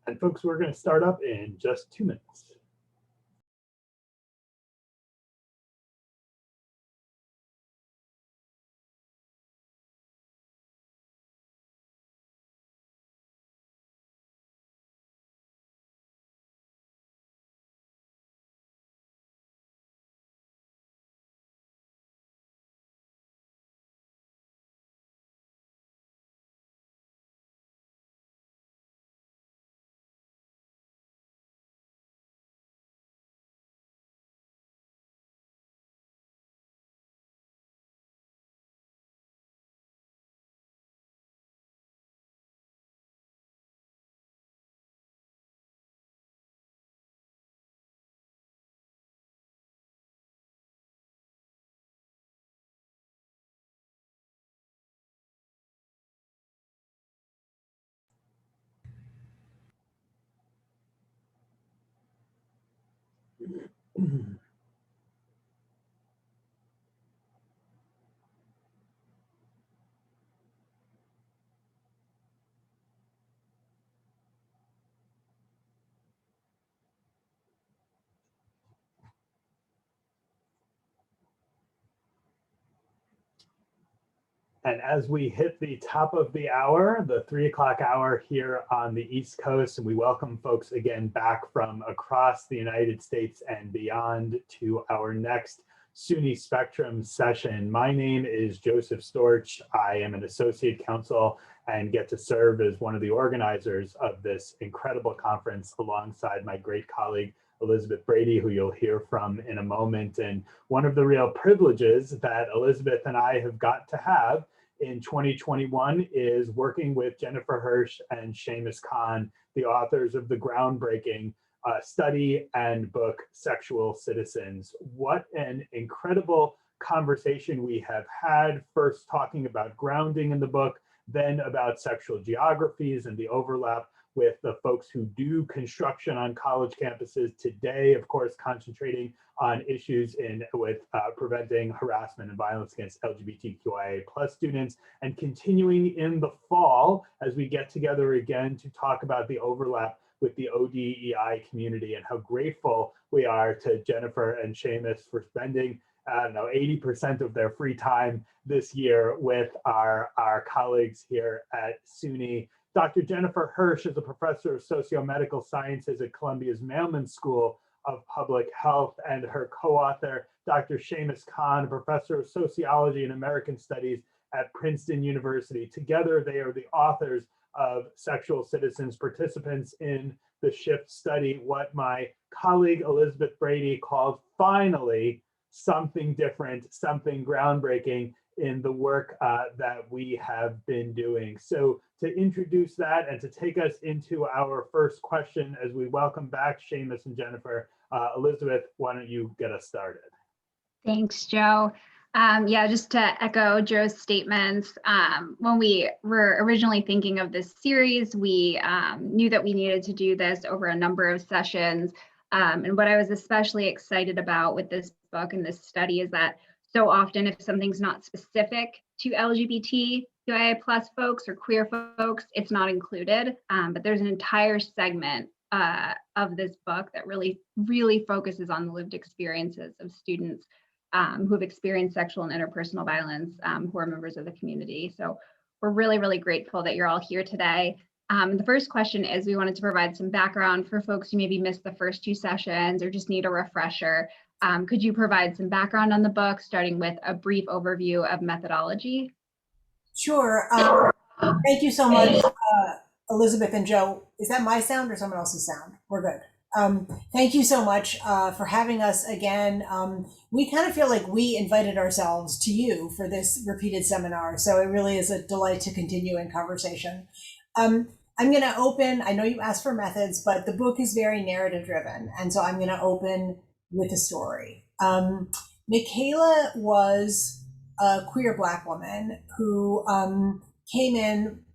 And folks, we're going to start up in just 2 minutes. And as we hit the top of the hour, the 3 o'clock hour here on the East Coast, and we welcome folks again back from across the United States and beyond to our next SUNY Spectrum session. My name is Joseph Storch. I am an associate counsel and get to serve as one of the organizers of this incredible conference alongside my great colleague, Elizabeth Brady, who you'll hear from in a moment. And one of the real privileges that Elizabeth and I have got to have in 2021 is working with Jennifer Hirsch and Shamus, the authors of the groundbreaking study and book, Sexual Citizens. What an incredible conversation we have had, first talking about grounding in the book, then about sexual geographies and the overlap with the folks who do construction on college campuses today, of course, concentrating on issues with preventing harassment and violence against LGBTQIA+ students, and continuing in the fall as we get together again to talk about the overlap with the ODEI community, and how grateful we are to Jennifer and Shamus for spending, I don't know, 80% of their free time this year with our colleagues here at SUNY. Dr. Jennifer Hirsch is a professor of sociomedical sciences at Columbia's Mailman School of Public Health, and her co-author, Dr. Shamus, a professor of sociology and American studies at Princeton University. Together, they are the authors of Sexual Citizens, participants in the SHIFT study, what my colleague Elizabeth Brady called finally something different, something groundbreaking in the work that we have been doing. So to introduce that and to take us into our first question as we welcome back Shamus and Jennifer, Elizabeth, why don't you get us started? Thanks, Joe. Yeah, just to echo Joe's statements, when we were originally thinking of this series, we knew that we needed to do this over a number of sessions. And what I was especially excited about with this book and this study is that so often if something's not specific to LGBTQIA+ folks or queer folks, it's not included. But there's an entire segment of this book that really focuses on the lived experiences of students who have experienced sexual and interpersonal violence, who are members of the community. So we're really grateful that you're all here today. The first question is, we wanted to provide some background for folks who maybe missed the first 2 sessions or just need a refresher. Could you provide some background on the book, starting with a brief overview of methodology? Sure. Thank you so much, Elizabeth and Joe. Is that my sound or someone else's sound? We're good. Thank you so much for having us again. We kind of feel like we invited ourselves to you for this repeated seminar, so it really is a delight to continue in conversation. I'm going to open, I know you asked for methods, but the book is very narrative driven, and so I'm going to open with a story. Michaela was a queer Black woman who came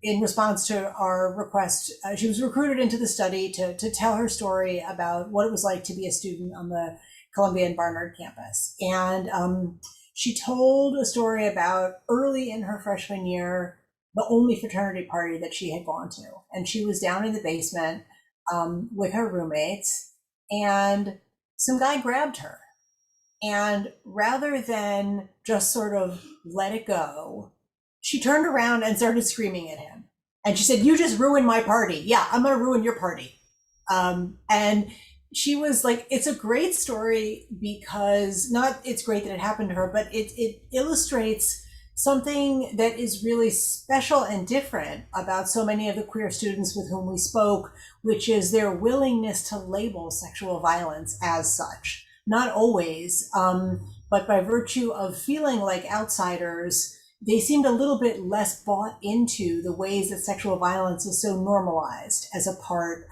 in response to our request. She was recruited into the study to tell her story about what it was like to be a student on the Columbia and Barnard campus. And she told a story about early in her freshman year, the only fraternity party that she had gone to. And she was down in the basement with her roommates, and some guy grabbed her. And rather than just sort of let it go, she turned around and started screaming at him. And she said, "You just ruined my party. Yeah, I'm going to ruin your party." And she was like, it's a great story because not it's great that it happened to her, but it illustrates something that is really special and different about so many of the queer students with whom we spoke, which is their willingness to label sexual violence as such. Not always, but by virtue of feeling like outsiders, they seemed a little bit less bought into the ways that sexual violence is so normalized as a part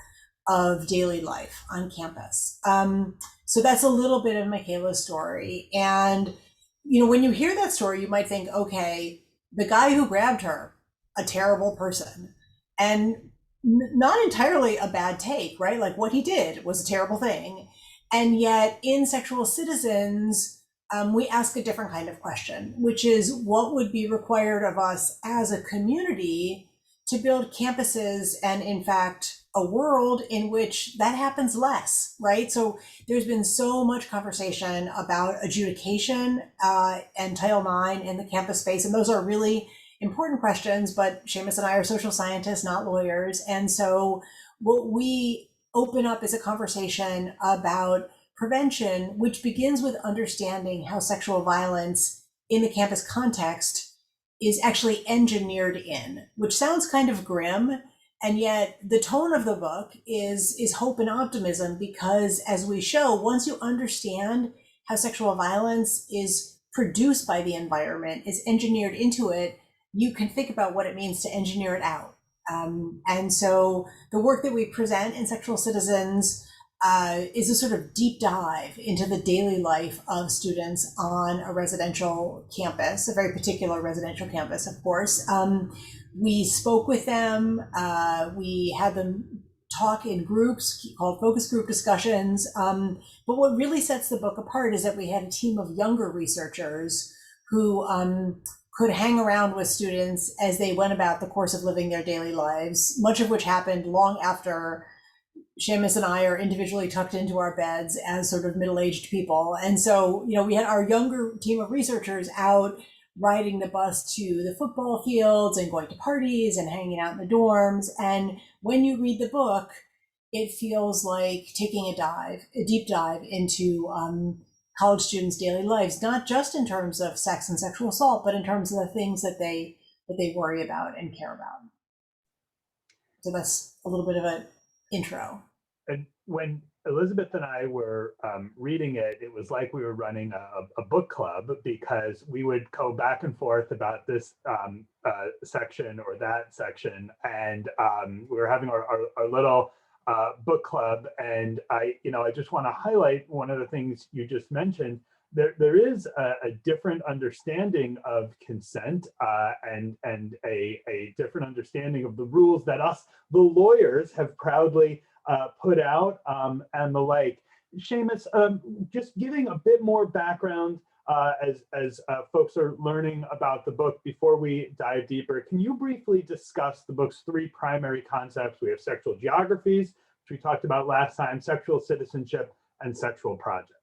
of daily life on campus. So that's a little bit of Michaela's story. And, when you hear that story, you might think, okay, the guy who grabbed her, a terrible person, and not entirely a bad take, right? Like what he did was a terrible thing. And yet in Sexual Citizens, we ask a different kind of question, which is what would be required of us as a community to build campuses and, in fact, a world in which that happens less, right? So there's been so much conversation about adjudication and Title IX in the campus space, and those are really important questions, but Shamus and I are social scientists, not lawyers. And so what we open up is a conversation about prevention, which begins with understanding how sexual violence in the campus context is actually engineered in, which sounds kind of grim. And yet the tone of the book is hope and optimism, because as we show, once you understand how sexual violence is produced by the environment, is engineered into it, you can think about what it means to engineer it out. And so the work that we present in Sexual Citizens is a sort of deep dive into the daily life of students on a residential campus, a very particular residential campus, of course. We spoke with them. We had them talk in groups called focus group discussions. But what really sets the book apart is that we had a team of younger researchers who could hang around with students as they went about the course of living their daily lives, much of which happened long after Shamus and I are individually tucked into our beds as sort of middle-aged people. And so, we had our younger team of researchers out riding the bus to the football fields and going to parties and hanging out in the dorms. And when you read the book, it feels like taking a deep dive into college students' daily lives, not just in terms of sex and sexual assault, but in terms of the things that they worry about and care about. So that's a little bit of an intro. And when Elizabeth and I were reading it, it was like we were running a book club, because we would go back and forth about this section or that section. And we were having our little book club. And I just want to highlight one of the things you just mentioned. There is a different understanding of consent and a different understanding of the rules that us, the lawyers, have proudly put out and the like. Shamus, just giving a bit more background as folks are learning about the book before we dive deeper, can you briefly discuss the book's three primary concepts? We have sexual geographies, which we talked about last time, sexual citizenship, and sexual projects.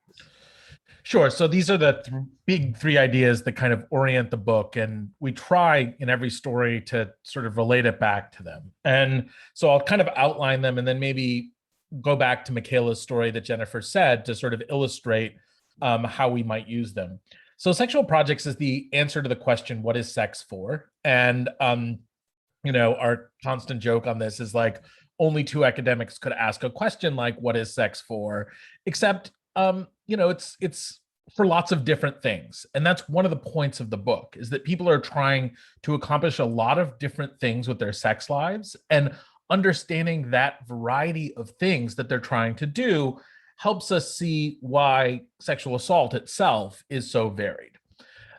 Sure. So these are the big three ideas that kind of orient the book, and we try in every story to sort of relate it back to them. And so I'll kind of outline them and then maybe go back to Michaela's story that Jennifer said to sort of illustrate how we might use them. So sexual projects is the answer to the question, what is sex for? And, our constant joke on this is like, only two academics could ask a question like, what is sex for? Except, it's for lots of different things. And that's one of the points of the book, is that people are trying to accomplish a lot of different things with their sex lives, and understanding that variety of things that they're trying to do helps us see why sexual assault itself is so varied.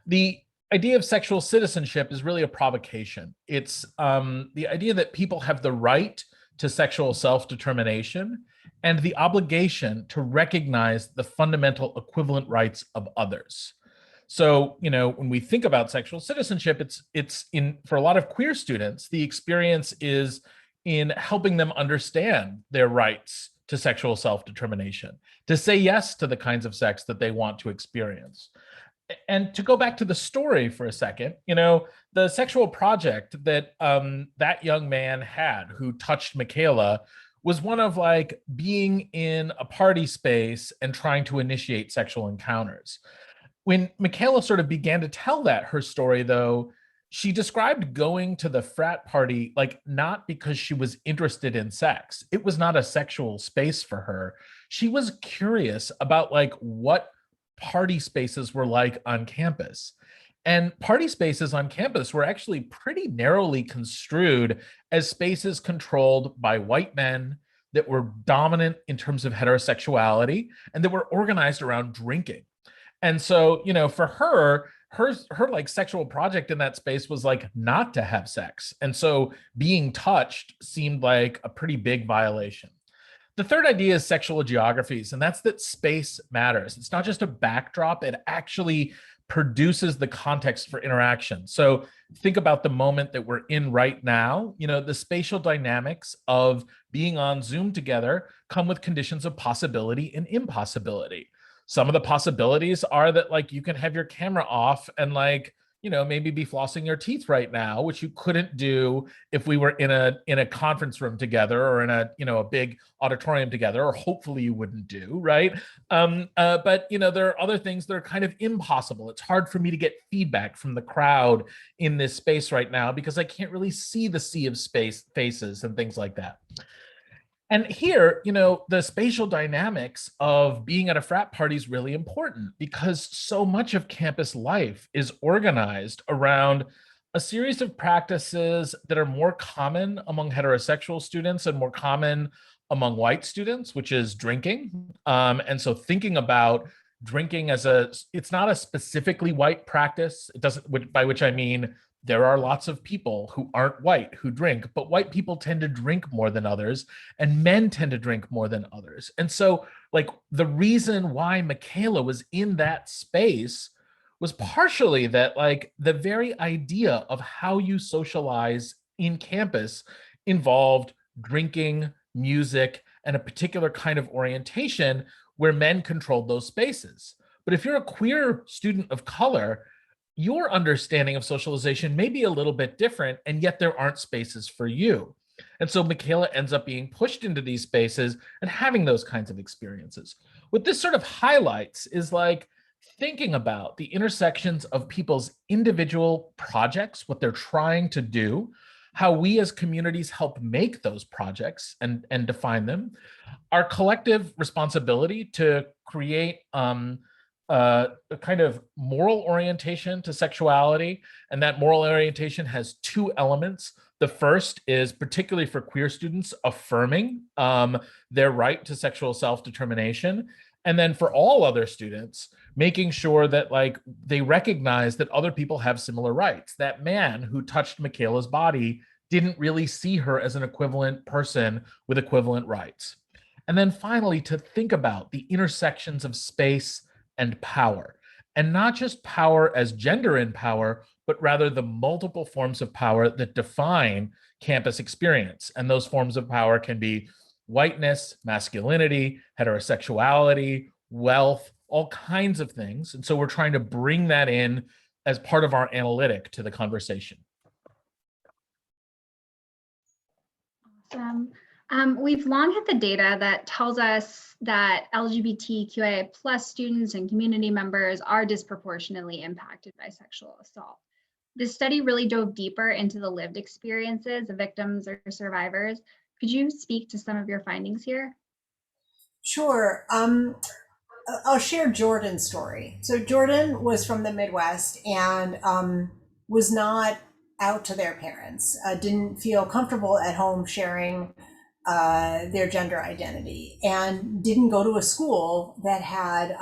The idea of sexual citizenship is really a provocation. It's the idea that people have the right to sexual self-determination and the obligation to recognize the fundamental equivalent rights of others. So, when we think about sexual citizenship, it's for a lot of queer students, the experience is in helping them understand their rights to sexual self-determination, to say yes to the kinds of sex that they want to experience. And to go back to the story for a second, the sexual project that that young man had who touched Michaela was one of like being in a party space and trying to initiate sexual encounters. When Michaela sort of began to tell her story, though, she described going to the frat party like not because she was interested in sex. It was not a sexual space for her. She was curious about like what party spaces were like on campus. And party spaces on campus were actually pretty narrowly construed as spaces controlled by white men that were dominant in terms of heterosexuality and that were organized around drinking. And so, for her like sexual project in that space was like not to have sex. And so being touched seemed like a pretty big violation. The third idea is sexual geographies, and that's that space matters. It's not just a backdrop, it actually produces the context for interaction. So think about the moment that we're in right now. The spatial dynamics of being on Zoom together come with conditions of possibility and impossibility. Some of the possibilities are that like you can have your camera off and like, maybe be flossing your teeth right now, which you couldn't do if we were in a conference room together or in a big auditorium together, or hopefully you wouldn't do, right? But there are other things that are kind of impossible. It's hard for me to get feedback from the crowd in this space right now because I can't really see the sea of faces and things like that. And here, the spatial dynamics of being at a frat party is really important because so much of campus life is organized around a series of practices that are more common among heterosexual students and more common among white students, which is drinking. And so thinking about drinking it's not a specifically white practice. It doesn't, by which I mean, there are lots of people who aren't white who drink, but white people tend to drink more than others, and men tend to drink more than others. And so, like, the reason why Michaela was in that space was partially that, like, the very idea of how you socialize in campus involved drinking, music, and a particular kind of orientation where men controlled those spaces. But if you're a queer student of color, your understanding of socialization may be a little bit different, and yet there aren't spaces for you. And so Michaela ends up being pushed into these spaces and having those kinds of experiences. What this sort of highlights is like thinking about the intersections of people's individual projects, what they're trying to do, how we as communities help make those projects and define them, our collective responsibility to create a kind of moral orientation to sexuality. And that moral orientation has two elements. The first is, particularly for queer students, affirming their right to sexual self-determination. And then for all other students, making sure that like they recognize that other people have similar rights. That man who touched Michaela's body didn't really see her as an equivalent person with equivalent rights. And then finally, to think about the intersections of space and power, and not just power as gender in power, but rather the multiple forms of power that define campus experience. And those forms of power can be whiteness, masculinity, heterosexuality, wealth, all kinds of things. And so we're trying to bring that in as part of our analytic to the conversation. Awesome. We've long had the data that tells us that LGBTQIA+ students and community members are disproportionately impacted by sexual assault. This study really dove deeper into the lived experiences of victims or survivors. Could you speak to some of your findings here? Sure. I'll share Jordan's story. So Jordan was from the Midwest and was not out to their parents, didn't feel comfortable at home sharing their gender identity, and didn't go to a school that had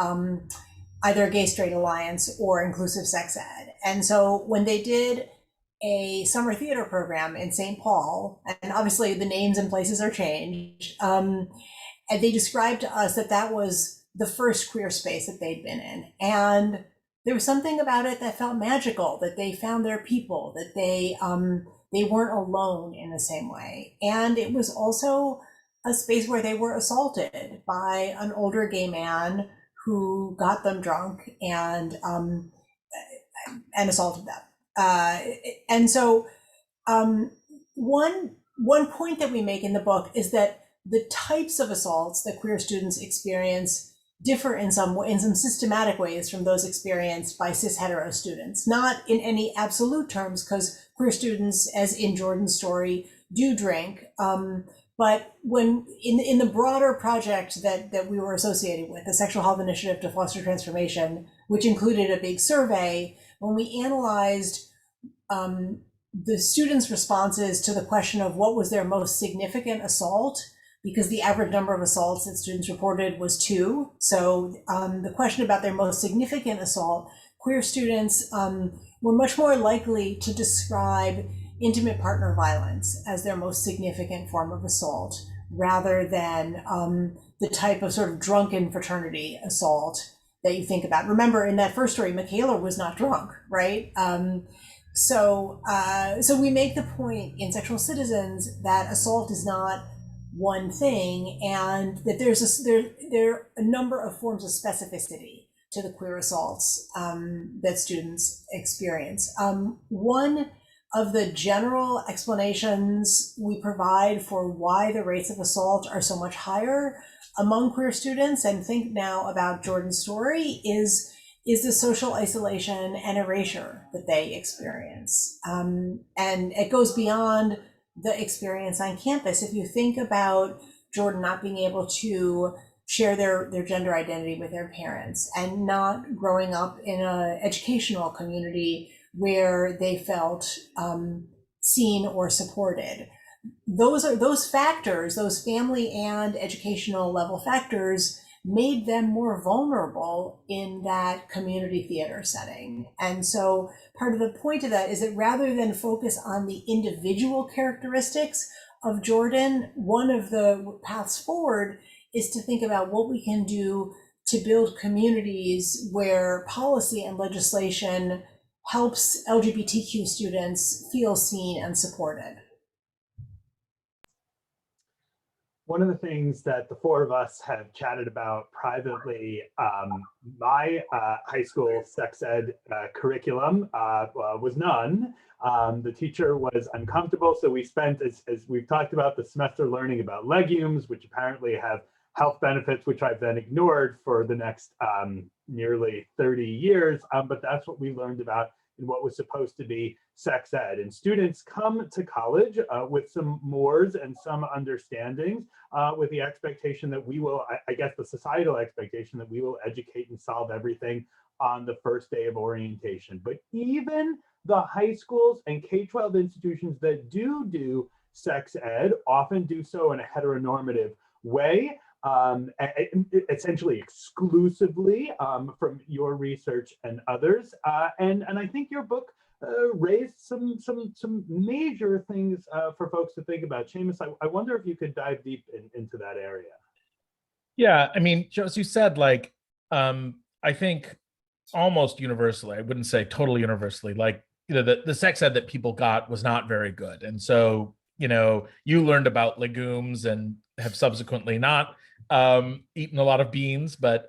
either a gay straight alliance or inclusive sex ed. And so when they did a summer theater program in St. Paul, and obviously the names and places are changed, and they described to us that that was the first queer space that they'd been in. And there was something about it that felt magical, that they found their people, that they they weren't alone in the same way. And it was also a space where they were assaulted by an older gay man who got them drunk and assaulted them. And so one point that we make in the book is that the types of assaults that queer students experience differ in some systematic ways from those experienced by cis hetero students. Not in any absolute terms, because queer students, as in Jordan's story, do drink. But when in the broader project that we were associated with, the Sexual Health Initiative to Foster Transformation, which included a big survey, when we analyzed the students' responses to the question of what was their most significant assault, because the average number of assaults that students reported was 2. So the question about their most significant assault, queer students were much more likely to describe intimate partner violence as their most significant form of assault, rather than the type of sort of drunken fraternity assault that you think about. Remember, in that first story, Michaela was not drunk, right? So we make the point in Sexual Citizens that assault is not one thing, and that there are a number of forms of specificity to the queer assaults that students experience. One of the general explanations we provide for why the rates of assault are so much higher among queer students, and think now about Jordan's story, is the social isolation and erasure that they experience. And it goes beyond the experience on campus. If you think about Jordan not being able to share their gender identity with their parents, and not growing up in an educational community where they felt seen or supported, those factors, those family and educational level factors, made them more vulnerable in that community theater setting. And so part of the point of that is that rather than focus on the individual characteristics of Jordan, one of the paths forward is to think about what we can do to build communities where policy and legislation helps LGBTQ students feel seen and supported. One of the things that the 4 of us have chatted about privately, my high school sex ed curriculum was none. The teacher was uncomfortable, so we spent, as we've talked about, the semester learning about legumes, which apparently have health benefits, which I've then ignored for the next nearly 30 years, but that's what we learned about in what was supposed to be sex ed. And students come to college with some mores and some understandings, with the expectation that we will, I guess the societal expectation that we will educate and solve everything on the first day of orientation. But even the high schools and K-12 institutions that do sex ed often do so in a heteronormative way, essentially exclusively from your research and others. And I think your book raised some major things for folks to think about. Shamus, I wonder if you could dive deep into that area. Yeah, I mean, as you said, like, I think almost universally, I wouldn't say totally universally, like, you know, the sex ed that people got was not very good. And so, you know, you learned about legumes and have subsequently not eaten a lot of beans, but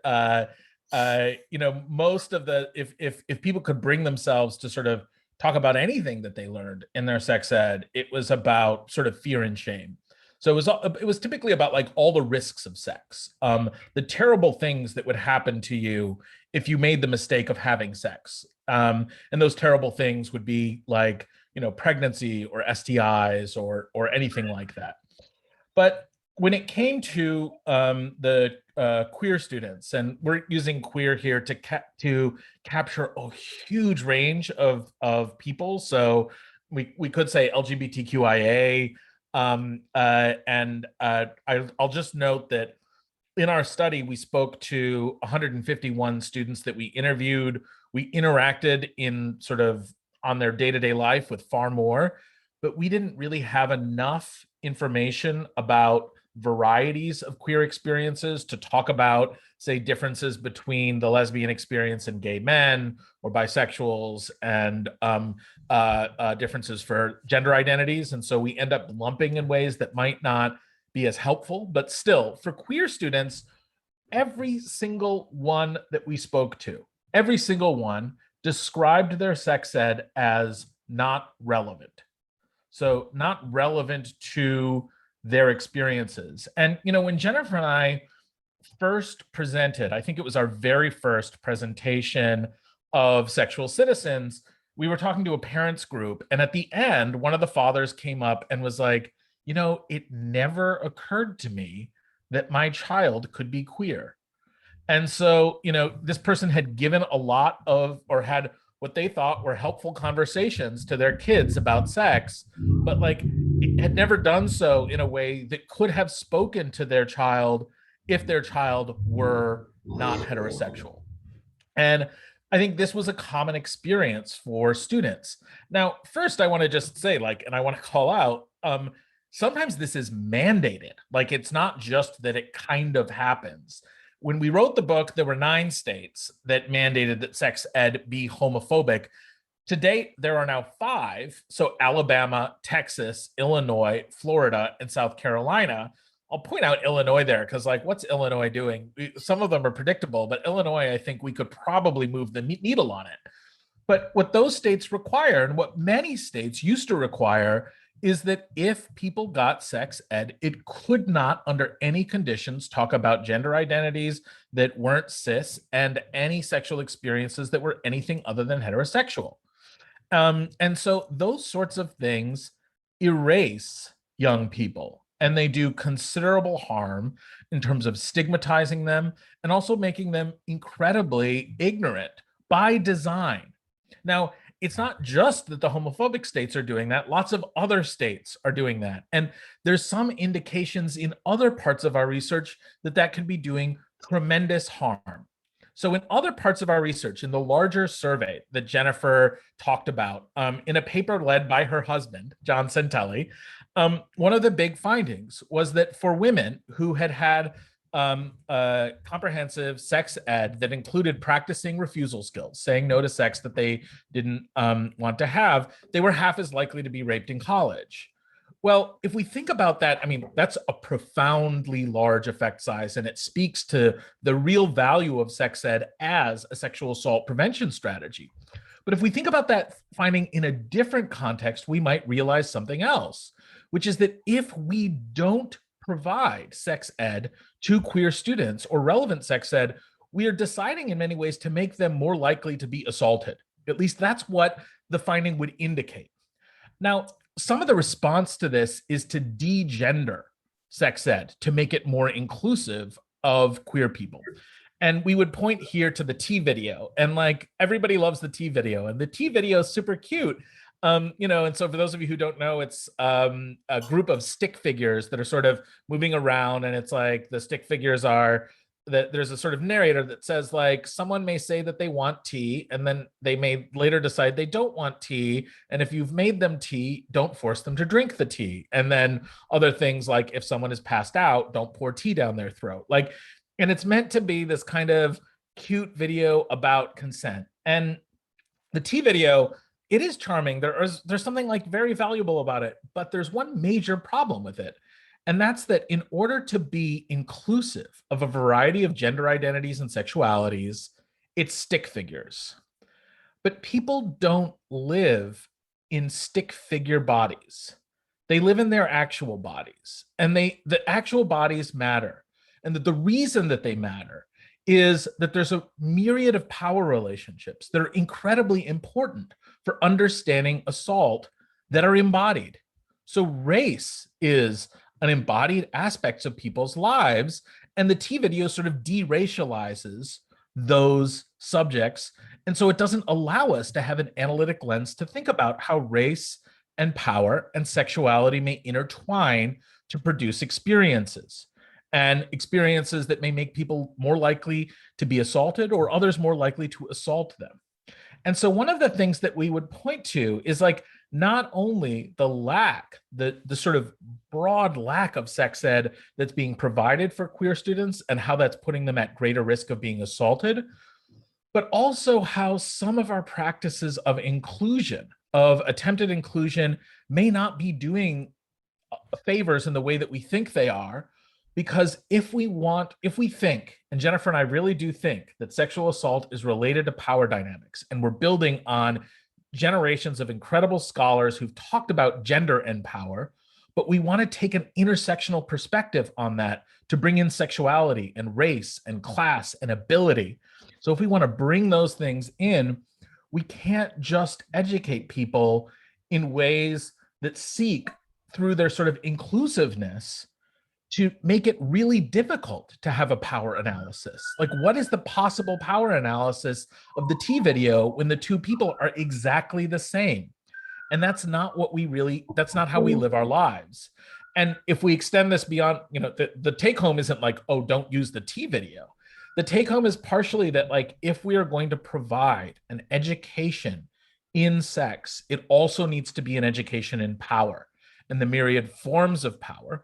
you know, most of the, if people could bring themselves to sort of talk about anything that they learned in their sex ed, it was about sort of fear and shame. So it was typically about like all the risks of sex, the terrible things that would happen to you if you made the mistake of having sex. And those terrible things would be like, you know, pregnancy or STIs or anything like that. But when it came to the queer students, and we're using queer here to capture a huge range of people, so we could say LGBTQIA, and I'll just note that in our study we spoke to 151 students that we interviewed. We interacted in sort of on their day-to-day life with far more, but we didn't really have enough information about varieties of queer experiences, to talk about, say, differences between the lesbian experience and gay men or bisexuals, and differences for gender identities. And so we end up lumping in ways that might not be as helpful, but still, for queer students, every single one that we spoke to, every single one described their sex ed as not relevant. So not relevant to their experiences. And, you know, when Jennifer and I first presented, I think it was our very first presentation of Sexual Citizens, we were talking to a parents group. And at the end, one of the fathers came up and was like, you know, it never occurred to me that my child could be queer. And so, you know, this person had given a lot of, or had what they thought were helpful conversations to their kids about sex, but like it had never done so in a way that could have spoken to their child if their child were not heterosexual. And I think this was a common experience for students. Now, first, I want to just say, like, and I want to call out, sometimes this is mandated. Like, it's not just that it kind of happens. When we wrote the book, there were 9 states that mandated that sex ed be homophobic. To date, there are now 5. So Alabama, Texas, Illinois, Florida, and South Carolina. I'll point out Illinois there because, like, what's Illinois doing? Some of them are predictable, but Illinois, I think we could probably move the needle on it. But what those states require, and what many states used to require, is that if people got sex ed, it could not, under any conditions, talk about gender identities that weren't cis and any sexual experiences that were anything other than heterosexual. And so those sorts of things erase young people, and they do considerable harm in terms of stigmatizing them and also making them incredibly ignorant by design. Now, it's not just that the homophobic states are doing that. Lots of other states are doing that. And there's some indications in other parts of our research that that can be doing tremendous harm. So in other parts of our research, in the larger survey that Jennifer talked about, in a paper led by her husband, John Centelli, one of the big findings was that for women who had had comprehensive sex ed that included practicing refusal skills, saying no to sex that they didn't want to have, they were half as likely to be raped in college. Well, if we think about that, I mean, that's a profoundly large effect size, and it speaks to the real value of sex ed as a sexual assault prevention strategy. But if we think about that finding in a different context, we might realize something else, which is that if we don't provide sex ed to queer students, or relevant sex ed, we are deciding in many ways to make them more likely to be assaulted. At least that's what the finding would indicate. Now, some of the response to this is to degender sex ed to make it more inclusive of queer people. And we would point here to the T video, and like everybody loves the T video, and the T video is super cute. You know, and so for those of you who don't know, it's a group of stick figures that are sort of moving around, and it's like the stick figures are that there's a sort of narrator that says, like, someone may say that they want tea, and then they may later decide they don't want tea. And if you've made them tea, don't force them to drink the tea. And then other things like, if someone is passed out, don't pour tea down their throat. Like, and it's meant to be this kind of cute video about consent. And the tea video, it is charming. There's something like very valuable about it, but there's one major problem with it. And that's that in order to be inclusive of a variety of gender identities and sexualities, it's stick figures. But people don't live in stick figure bodies. They live in their actual bodies, and the actual bodies matter. And that the reason that they matter is that there's a myriad of power relationships that are incredibly important for understanding assault that are embodied. So race is an embodied aspect of people's lives, and the T video sort of deracializes those subjects. And so it doesn't allow us to have an analytic lens to think about how race and power and sexuality may intertwine to produce experiences, and experiences that may make people more likely to be assaulted or others more likely to assault them. And so one of the things that we would point to is like not only the sort of broad lack of sex ed that's being provided for queer students and how that's putting them at greater risk of being assaulted, but also how some of our practices of inclusion, of attempted inclusion, may not be doing favors in the way that we think they are. Because if we think, and Jennifer and I really do think, that sexual assault is related to power dynamics, and we're building on generations of incredible scholars who've talked about gender and power, but we want to take an intersectional perspective on that to bring in sexuality and race and class and ability. So if we want to bring those things in, we can't just educate people in ways that seek, through their sort of inclusiveness, to make it really difficult to have a power analysis. Like, what is the possible power analysis of the T video when the two people are exactly the same? And that's not how we live our lives. And if we extend this beyond, the take home isn't like, oh, don't use the T video. The take home is partially that, like, if we are going to provide an education in sex, it also needs to be an education in power and the myriad forms of power.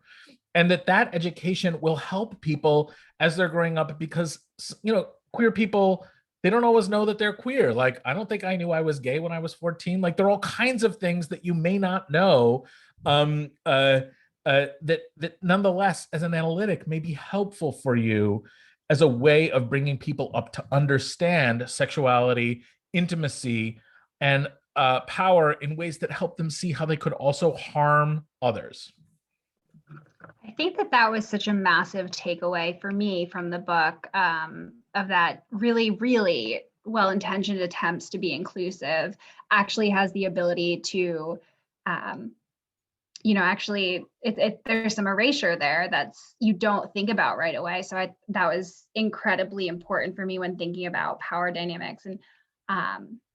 And that education will help people as they're growing up, because, queer people, they don't always know that they're queer. Like, I don't think I knew I was gay when I was 14. Like, there are all kinds of things that you may not know, that nonetheless, as an analytic, may be helpful for you as a way of bringing people up to understand sexuality, intimacy, and power in ways that help them see how they could also harm others. I think that was such a massive takeaway for me from the book, of that really, really well-intentioned attempts to be inclusive actually has the ability to, actually, there's some erasure there that's you don't think about right away. So that was incredibly important for me when thinking about power dynamics, and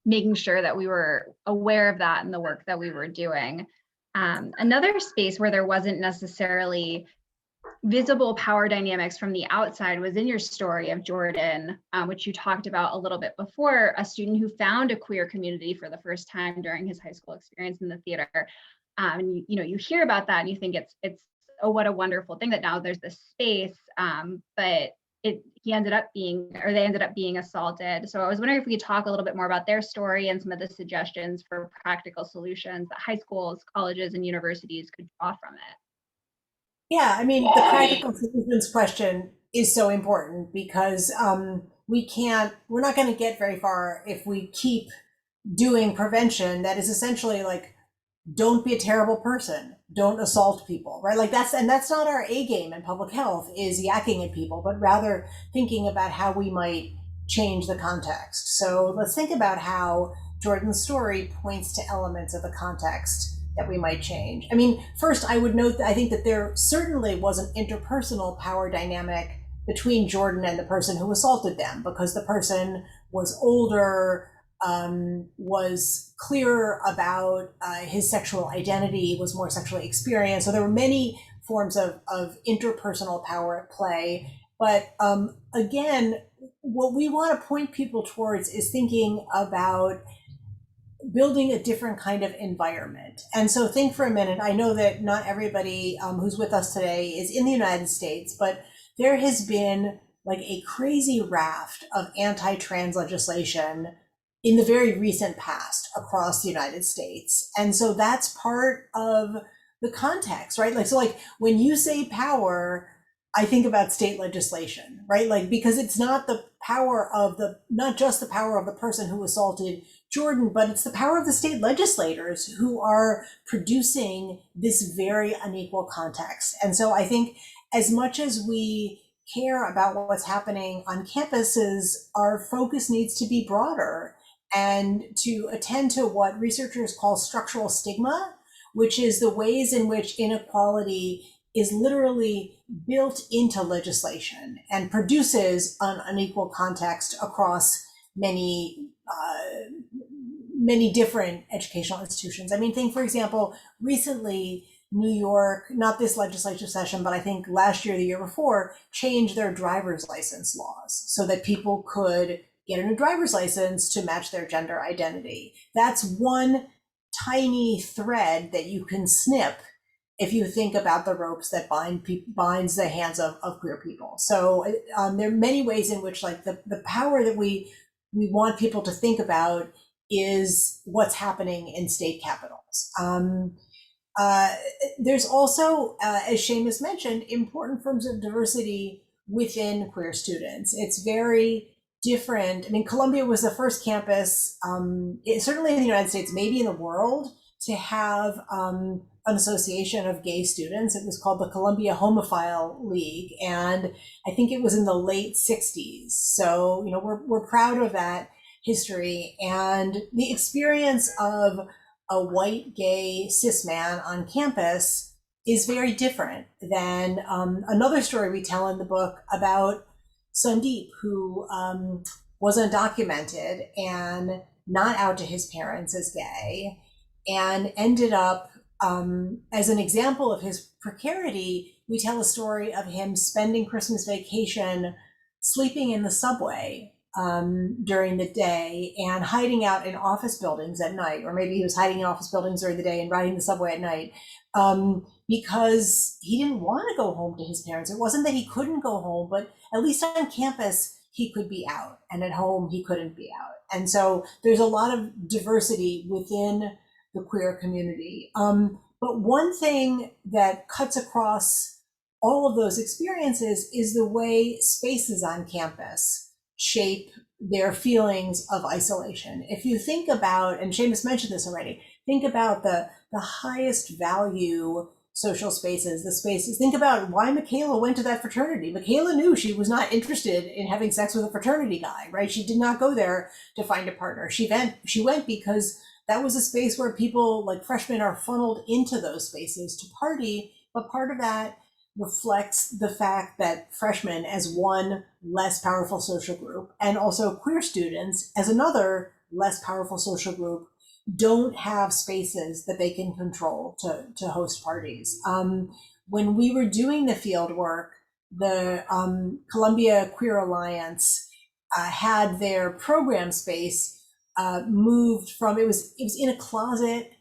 making sure that we were aware of that in the work that we were doing. Another space where there wasn't necessarily visible power dynamics from the outside was in your story of Jordan, which you talked about a little bit before, a student who found a queer community for the first time during his high school experience in the theater. And you hear about that and you think it's what a wonderful thing that now there's this space, but they ended up being assaulted. So I was wondering if we could talk a little bit more about their story and some of the suggestions for practical solutions that high schools, colleges, and universities could draw from it. Yeah, I mean, the practical solutions question is so important because we're not going to get very far if we keep doing prevention that is essentially like, don't be a terrible person, don't assault people, right? Like that's not our A game in public health, is yakking at people, but rather thinking about how we might change the context. So let's think about how Jordan's story points to elements of the context that we might change. I mean, first I would note that I think that there certainly was an interpersonal power dynamic between Jordan and the person who assaulted them, because the person was older, was clear about his sexual identity, was more sexually experienced. So there were many forms of interpersonal power at play. But again, what we want to point people towards is thinking about building a different kind of environment. And so think for a minute, I know that not everybody who's with us today is in the United States, but there has been like a crazy raft of anti-trans legislation in the very recent past across the United States. And so that's part of the context, right? Like when you say power, I think about state legislation, right? Like, because it's not the power of not just the power of the person who assaulted Jordan, but it's the power of the state legislators who are producing this very unequal context. And so I think as much as we care about what's happening on campuses, our focus needs to be broader and to attend to what researchers call structural stigma, which is the ways in which inequality is literally built into legislation and produces an unequal context across many different educational institutions. I mean, think, for example, recently, New York, not this legislative session, but I think last year, the year before, changed their driver's license laws so that people could get a new driver's license to match their gender identity. That's one tiny thread that you can snip if you think about the ropes that binds the hands of queer people. So there are many ways in which like the power that we want people to think about is what's happening in state capitals. There's also, as Shamus mentioned, important forms of diversity within queer students. It's very different. I mean, Columbia was the first campus, certainly in the United States, maybe in the world, to have an association of gay students. It was called the Columbia Homophile League, and I think it was in the late 60s. So, you know, we're proud of that history, and the experience of a white gay cis man on campus is very different than another story we tell in the book about Sundeep, who was undocumented and not out to his parents as gay, and ended up, as an example of his precarity, we tell a story of him spending Christmas vacation sleeping in the subway during the day and hiding out in office buildings at night, or maybe he was hiding in office buildings during the day and riding the subway at night, because he didn't want to go home to his parents. It wasn't that he couldn't go home, but at least on campus, he could be out, and at home, he couldn't be out. And so there's a lot of diversity within the queer community. But one thing that cuts across all of those experiences is the way spaces on campus shape their feelings of isolation. If you think about, and Shamus mentioned this already, think about the highest value social spaces, the spaces, think about why Michaela went to that fraternity. Michaela knew she was not interested in having sex with a fraternity guy, right? She did not go there to find a partner. She went because that was a space where people like freshmen are funneled into those spaces to party, but part of that reflects the fact that freshmen as one less powerful social group, and also queer students as another less powerful social group, don't have spaces that they can control to host parties. When we were doing the field work, the Columbia Queer Alliance had their program space moved from, it was in a closet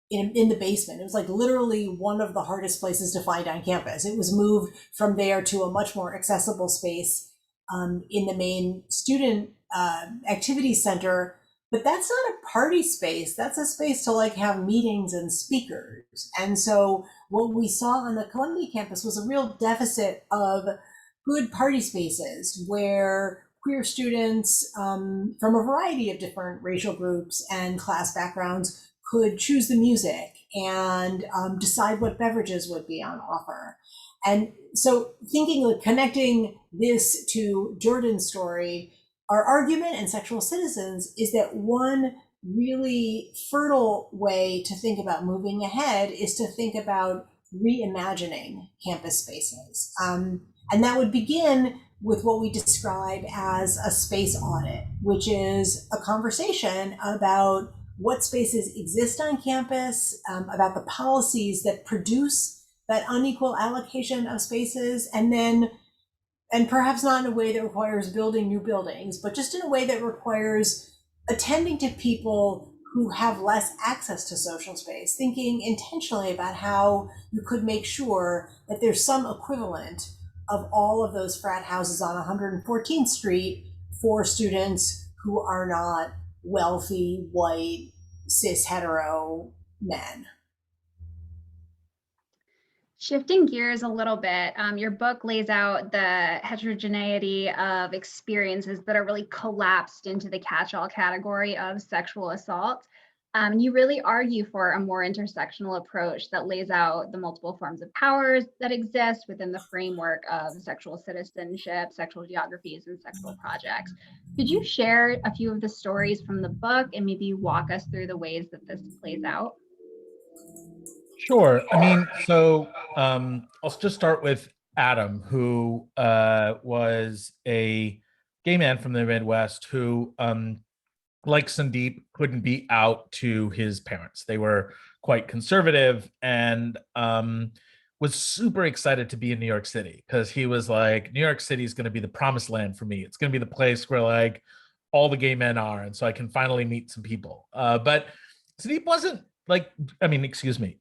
in the basement. It was like literally one of the hardest places to find on campus. It was moved from there to a much more accessible space in the main student activities center. But that's not a party space. That's a space to like have meetings and speakers. And so what we saw on the Columbia campus was a real deficit of good party spaces where queer students from a variety of different racial groups and class backgrounds could choose the music and decide what beverages would be on offer. And so connecting this to Jordan's story, our argument in Sexual Citizens is that one really fertile way to think about moving ahead is to think about reimagining campus spaces. And that would begin with what we describe as a space audit, which is a conversation about what spaces exist on campus, about the policies that produce that unequal allocation of spaces, and perhaps not in a way that requires building new buildings, but just in a way that requires attending to people who have less access to social space, thinking intentionally about how you could make sure that there's some equivalent of all of those frat houses on 114th Street for students who are not wealthy, white, cis hetero men. Shifting gears a little bit, your book lays out the heterogeneity of experiences that are really collapsed into the catch-all category of sexual assault. You really argue for a more intersectional approach that lays out the multiple forms of powers that exist within the framework of sexual citizenship, sexual geographies, and sexual projects. Could you share a few of the stories from the book and maybe walk us through the ways that this plays out? Sure. I mean, so I'll just start with Adam, who was a gay man from the Midwest who, like Sundeep, couldn't be out to his parents. They were quite conservative, and was super excited to be in New York City because he was like, New York City is going to be the promised land for me. It's going to be the place where like all the gay men are, and so I can finally meet some people. But Sundeep wasn't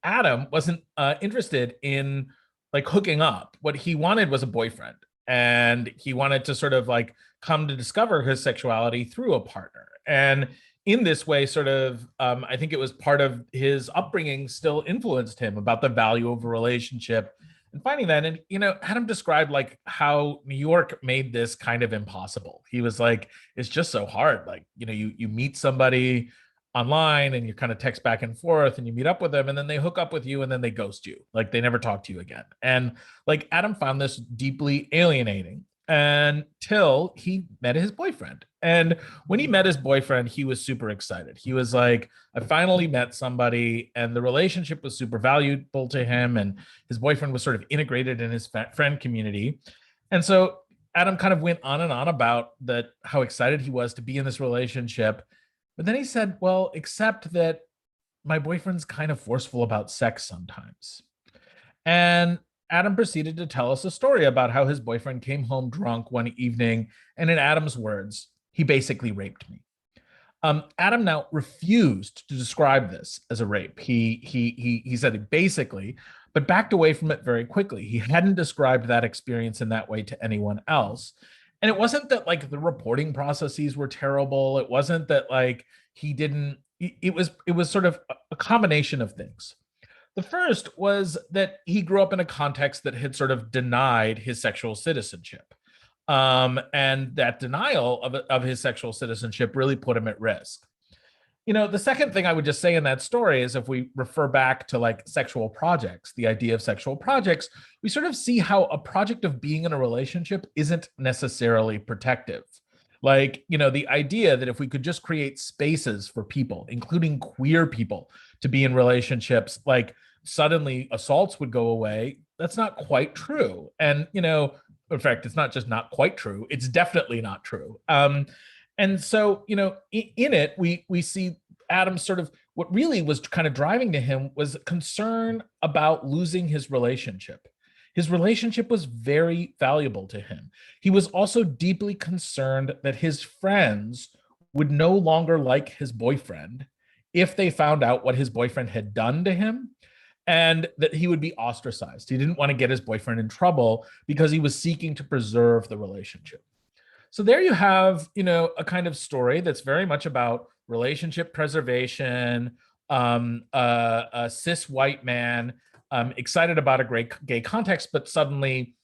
Adam wasn't interested in like hooking up. What he wanted was a boyfriend, and he wanted to sort of like come to discover his sexuality through a partner. And in this way, sort of, I think it was part of his upbringing still influenced him about the value of a relationship and finding that. And, Adam described like how New York made this kind of impossible. He was like, it's just so hard. Like, you meet somebody online and you kind of text back and forth and you meet up with them and then they hook up with you and then they ghost you. Like they never talk to you again. And like Adam found this deeply alienating until he met his boyfriend. And when he met his boyfriend, he was super excited. He was like, I finally met somebody, and the relationship was super valuable to him. And his boyfriend was sort of integrated in his friend community. And so Adam kind of went on and on about how excited he was to be in this relationship. But then he said, well, except that my boyfriend's kind of forceful about sex sometimes. And Adam proceeded to tell us a story about how his boyfriend came home drunk one evening, and in Adam's words, he basically raped me. Adam now refused to describe this as a rape. He said it basically, but backed away from it very quickly. He hadn't described that experience in that way to anyone else. And it wasn't that like the reporting processes were terrible. It wasn't that like he didn't, it was sort of a combination of things. The first was that he grew up in a context that had sort of denied his sexual citizenship. And that denial of his sexual citizenship really put him at risk. The second thing I would just say in that story is if we refer back to like sexual projects, the idea of sexual projects, we sort of see how a project of being in a relationship isn't necessarily protective. Like, the idea that if we could just create spaces for people, including queer people, to be in relationships, like suddenly assaults would go away. That's not quite true. And, in fact, it's not just not quite true. It's definitely not true. And so, in it, we see Adam sort of what really was kind of driving to him was concern about losing his relationship. His relationship was very valuable to him. He was also deeply concerned that his friends would no longer like his boyfriend if they found out what his boyfriend had done to him, and that he would be ostracized. He didn't want to get his boyfriend in trouble because he was seeking to preserve the relationship. So there you have, a kind of story that's very much about relationship preservation, a cis white man excited about a great gay context, but suddenly,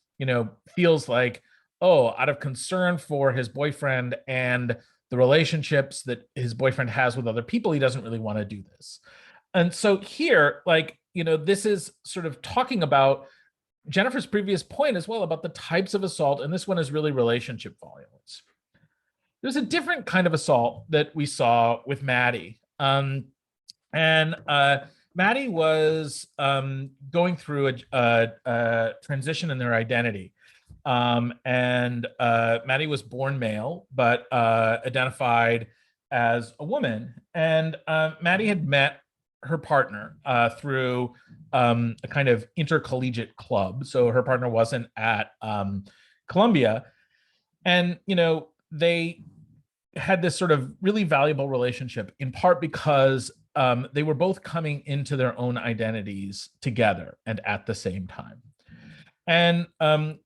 feels like, out of concern for his boyfriend and the relationships that his boyfriend has with other people, he doesn't really want to do this. And so here, this is sort of talking about Jennifer's previous point as well about the types of assault, and this one is really relationship violence. There's a different kind of assault that we saw with Maddie. Maddie was going through a transition in their identity. Maddie was born male, but identified as a woman. And Maddie had met her partner through a kind of intercollegiate club. So her partner wasn't at Columbia. And, they had this sort of really valuable relationship, in part because they were both coming into their own identities together and at the same time. And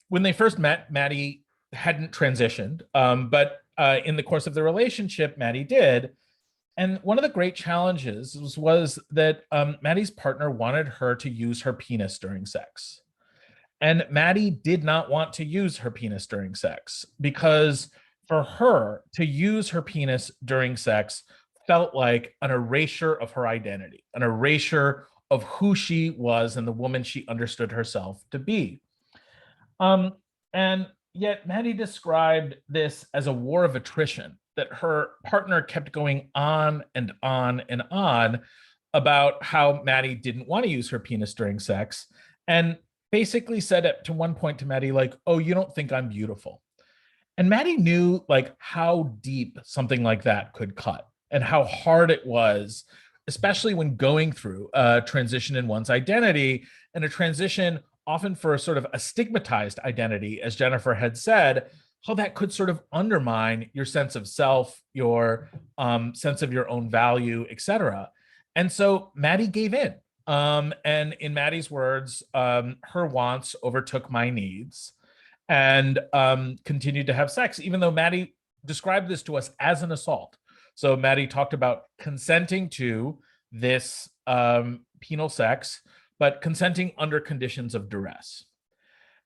when they first met, Maddie hadn't transitioned, but in the course of the relationship, Maddie did. And one of the great challenges was that Maddie's partner wanted her to use her penis during sex. And Maddie did not want to use her penis during sex because for her to use her penis during sex felt like an erasure of her identity, an erasure of who she was and the woman she understood herself to be. And yet Maddie described this as a war of attrition, that her partner kept going on and on and on about how Maddie didn't want to use her penis during sex, and basically said it to one point to Maddie, like, oh, you don't think I'm beautiful. And Maddie knew like how deep something like that could cut and how hard it was, especially when going through a transition in one's identity, and a transition often for a sort of a stigmatized identity, as Jennifer had said, how that could sort of undermine your sense of self, your sense of your own value, et cetera. And so Maddie gave in. And in Maddie's words, her wants overtook my needs, and continued to have sex, even though Maddie described this to us as an assault. So Maddie talked about consenting to this penal sex, but consenting under conditions of duress.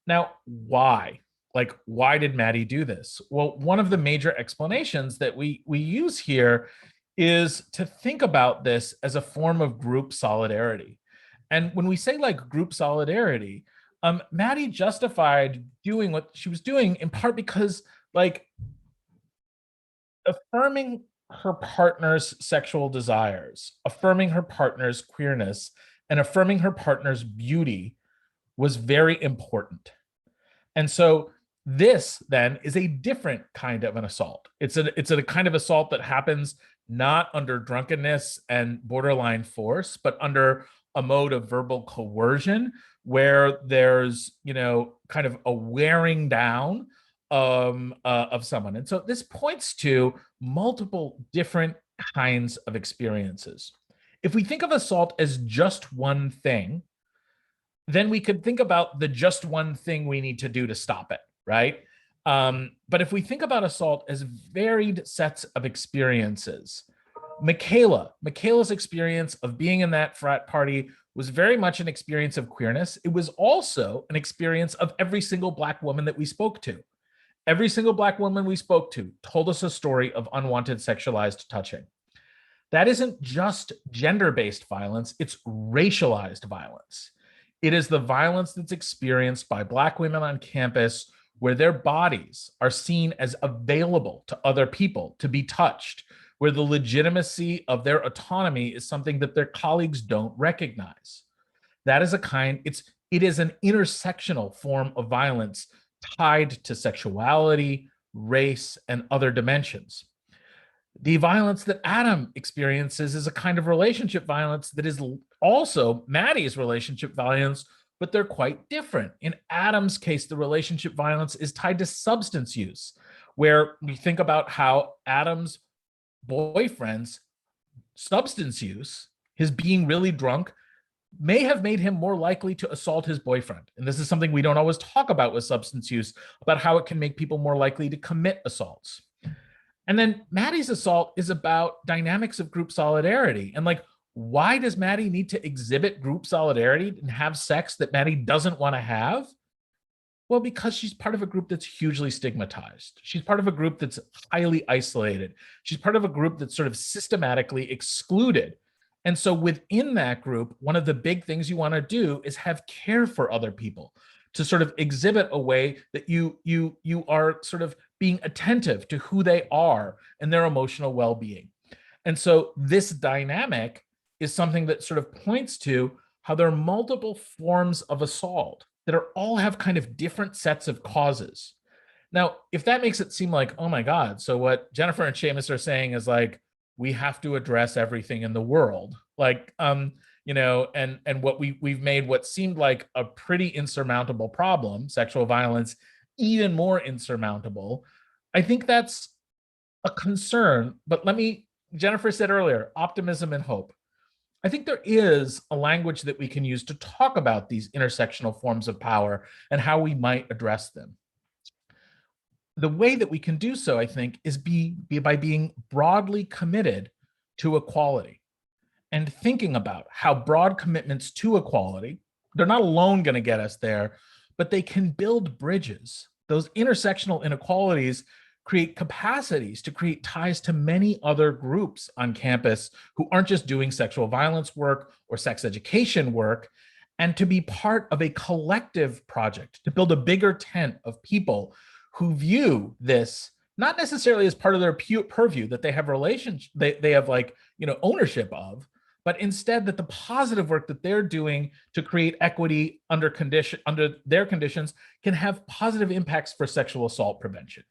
Now, why? Like, why did Maddie do this? Well, one of the major explanations that we use here is to think about this as a form of group solidarity. And when we say like group solidarity, Maddie justified doing what she was doing in part because like affirming her partner's sexual desires, affirming her partner's queerness, and affirming her partner's beauty was very important. And so this then is a different kind of an assault. It's a kind of assault that happens not under drunkenness and borderline force, but under a mode of verbal coercion where there's, kind of a wearing down of someone. And so this points to multiple different kinds of experiences. If we think of assault as just one thing, then we could think about the just one thing we need to do to stop it, right? But if we think about assault as varied sets of experiences, Michaela's experience of being in that frat party was very much an experience of queerness. It was also an experience of every single Black woman that we spoke to. Every single Black woman we spoke to told us a story of unwanted sexualized touching. That isn't just gender-based violence, it's racialized violence. It is the violence that's experienced by Black women on campus where their bodies are seen as available to other people to be touched, where the legitimacy of their autonomy is something that their colleagues don't recognize. That is it is an intersectional form of violence tied to sexuality, race, and other dimensions. The violence that Adam experiences is a kind of relationship violence that is also Maddie's relationship violence, but they're quite different. In Adam's case, the relationship violence is tied to substance use, where we think about how Adam's boyfriend's substance use, his being really drunk, may have made him more likely to assault his boyfriend. And this is something we don't always talk about with substance use, about how it can make people more likely to commit assaults. And then Maddie's assault is about dynamics of group solidarity. And like, why does Maddie need to exhibit group solidarity and have sex that Maddie doesn't want to have? Well, because she's part of a group that's hugely stigmatized. She's part of a group that's highly isolated. She's part of a group that's sort of systematically excluded. And so within that group, one of the big things you want to do is have care for other people, to sort of exhibit a way that you are sort of being attentive to who they are and their emotional well-being. And so this dynamic is something that sort of points to how there are multiple forms of assault that all have kind of different sets of causes. Now, if that makes it seem like, oh my God, so what Jennifer and Shamus are saying is like, we have to address everything in the world. Like, and what we've made what seemed like a pretty insurmountable problem, sexual violence, even more insurmountable. I think that's a concern, but Jennifer said earlier, optimism and hope. I think there is a language that we can use to talk about these intersectional forms of power and how we might address them. The way that we can do so, I think, is by being broadly committed to equality and thinking about how broad commitments to equality, they're not alone going to get us there, but they can build bridges. Those intersectional inequalities create capacities to create ties to many other groups on campus who aren't just doing sexual violence work or sex education work, and to be part of a collective project, to build a bigger tent of people who view this not necessarily as part of their purview that they have they have ownership of, but instead that the positive work that they're doing to create equity under their conditions can have positive impacts for sexual assault prevention.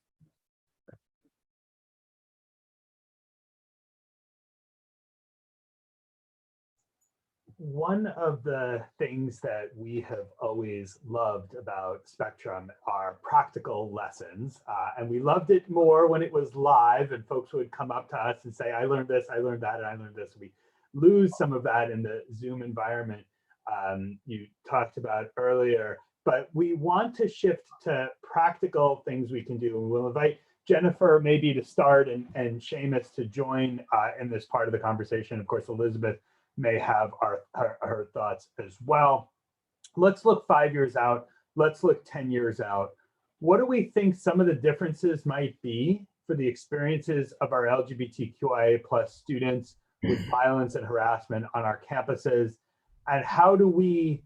One of the things that we have always loved about Spectrum are practical lessons. And we loved it more when it was live and folks would come up to us and say, I learned this, I learned that, and I learned this. lose some of that in the Zoom environment you talked about earlier. But we want to shift to practical things we can do. And we'll invite Jennifer maybe to start and Shamus to join in this part of the conversation. Of course, Elizabeth may have her thoughts as well. Let's look 5 years out. Let's look 10 years out. What do we think some of the differences might be for the experiences of our LGBTQIA+ students with violence and harassment on our campuses? And how do we,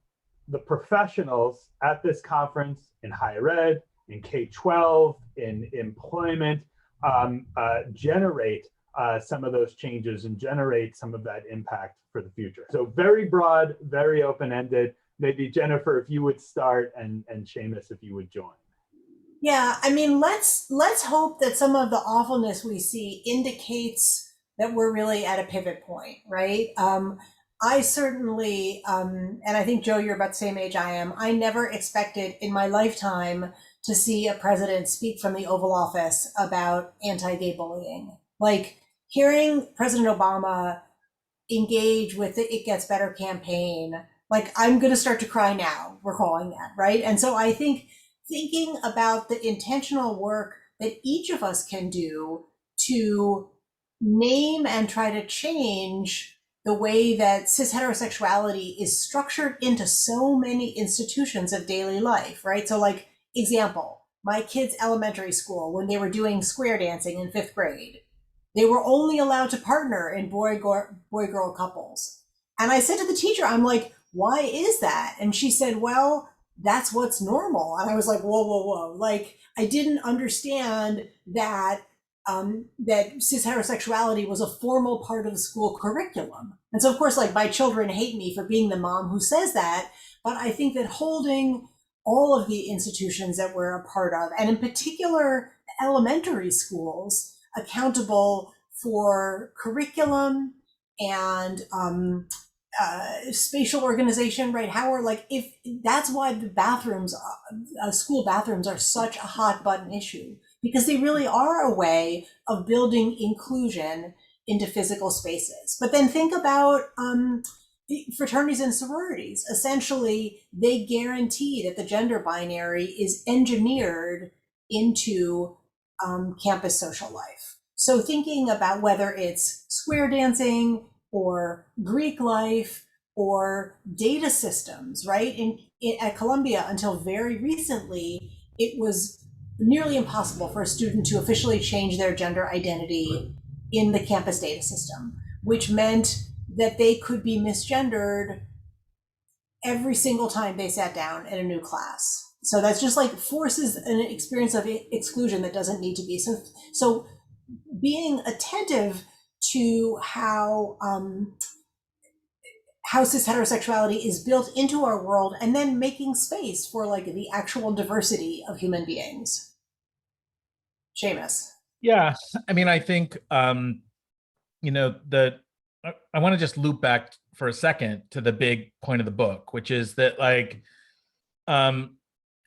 the professionals at this conference in higher ed, in K-12, in employment, generate some of those changes and generate some of that impact for the future? So very broad, very open-ended. Maybe Jennifer, if you would start, and Shamus, if you would join. Yeah, I mean, let's hope that some of the awfulness we see indicates that we're really at a pivot point, right? I certainly, and I think, Joe, you're about the same age I am, I never expected in my lifetime to see a president speak from the Oval Office about anti-gay bullying. Like, hearing President Obama engage with the It Gets Better campaign, like, I'm going to start to cry now, recalling that, right? And so I think thinking about the intentional work that each of us can do to name and try to change the way that cis heterosexuality is structured into so many institutions of daily life, right? So, like, example, my kids' elementary school, when they were doing square dancing in 5th grade, they were only allowed to partner in boy-girl couples. And I said to the teacher, I'm like, why is that? And she said, well, that's what's normal. And I was like, whoa, whoa, whoa. Like, I didn't understand that that cis heterosexuality was a formal part of the school curriculum. And so, of course, like, my children hate me for being the mom who says that. But I think that holding all of the institutions that we're a part of, and in particular elementary schools, accountable for curriculum and spatial organization, right? How are, like, if that's why the bathrooms, school bathrooms are such a hot button issue, because they really are a way of building inclusion into physical spaces. But then think about fraternities and sororities. Essentially, they guarantee that the gender binary is engineered into campus social life. So thinking about whether it's square dancing or Greek life or data systems, right? At Columbia, until very recently, it was nearly impossible for a student to officially change their gender identity in the campus data system, which meant that they could be misgendered every single time they sat down in a new class. So that's just, like, forces an experience of exclusion that doesn't need to be. So being attentive to how cis heterosexuality is built into our world, and then making space for, like, the actual diversity of human beings. Shamus. Yeah, I mean, I think, you know, I want to just loop back for a second to the big point of the book, which is that, like,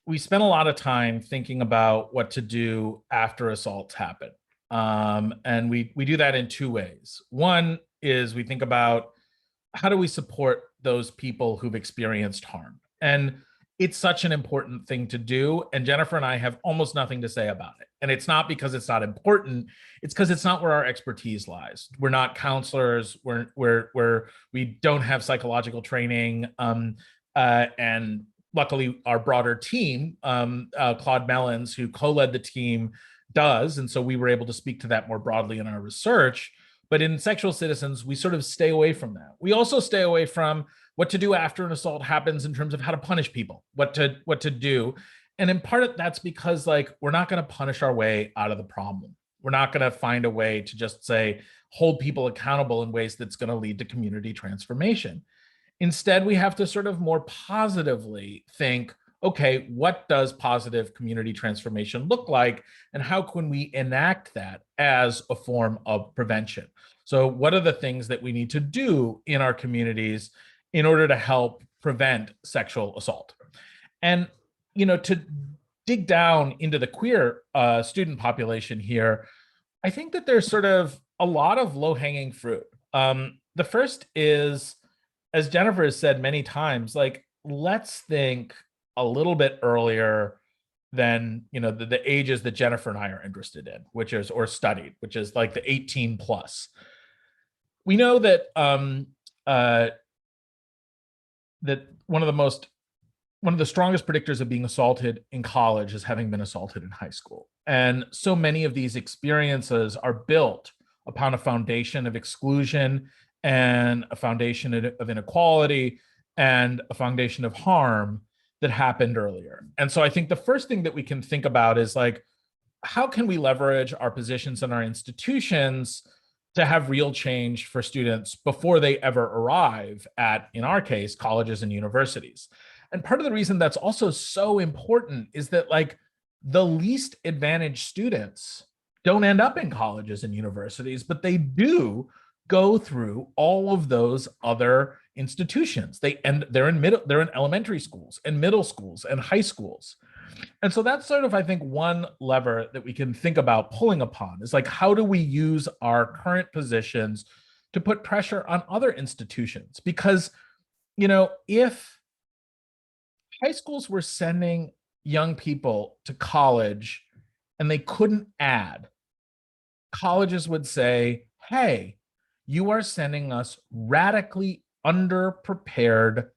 we spent a lot of time thinking about what to do after assaults happen. And we do that in 2 ways. One is we think about how do we support those people who've experienced harm? And it's such an important thing to do. And Jennifer and I have almost nothing to say about it. And it's not because it's not important. It's because it's not where our expertise lies. We're not counselors. We don't have psychological training. And luckily, our broader team, Claude Mellons, who co-led the team, does. And so we were able to speak to that more broadly in our research. But in Sexual Citizens, we sort of stay away from that. We also stay away from what to do after an assault happens in terms of how to punish people, what to do. And in part, that's because, like, we're not going to punish our way out of the problem. We're not going to find a way to just say, hold people accountable in ways that's going to lead to community transformation. Instead, we have to sort of more positively think, okay, what does positive community transformation look like? And how can we enact that as a form of prevention? So what are the things that we need to do in our communities in order to help prevent sexual assault? And, you know, to dig down into the queer student population here, I think that there's sort of a lot of low-hanging fruit. The first is, as Jennifer has said many times, like, let's think a little bit earlier than, you know, the ages that Jennifer and I are interested in, which is, or studied, which is like the 18 plus. We know that that one of the strongest predictors of being assaulted in college is having been assaulted in high school. And so many of these experiences are built upon a foundation of exclusion and a foundation of inequality and a foundation of harm that happened earlier. And so I think the first thing that we can think about is like, how can we leverage our positions in our institutions to have real change for students before they ever arrive at, in our case, colleges and universities? And part of the reason that's also so important is that, like, the least advantaged students don't end up in colleges and universities, but they do go through all of those other institutions. They're in elementary schools and middle schools and high schools. And so that's sort of, I think, one lever that we can think about pulling upon is like, how do we use our current positions to put pressure on other institutions? Because, you know, if high schools were sending young people to college and they couldn't add, colleges would say, hey, you are sending us radically underprepared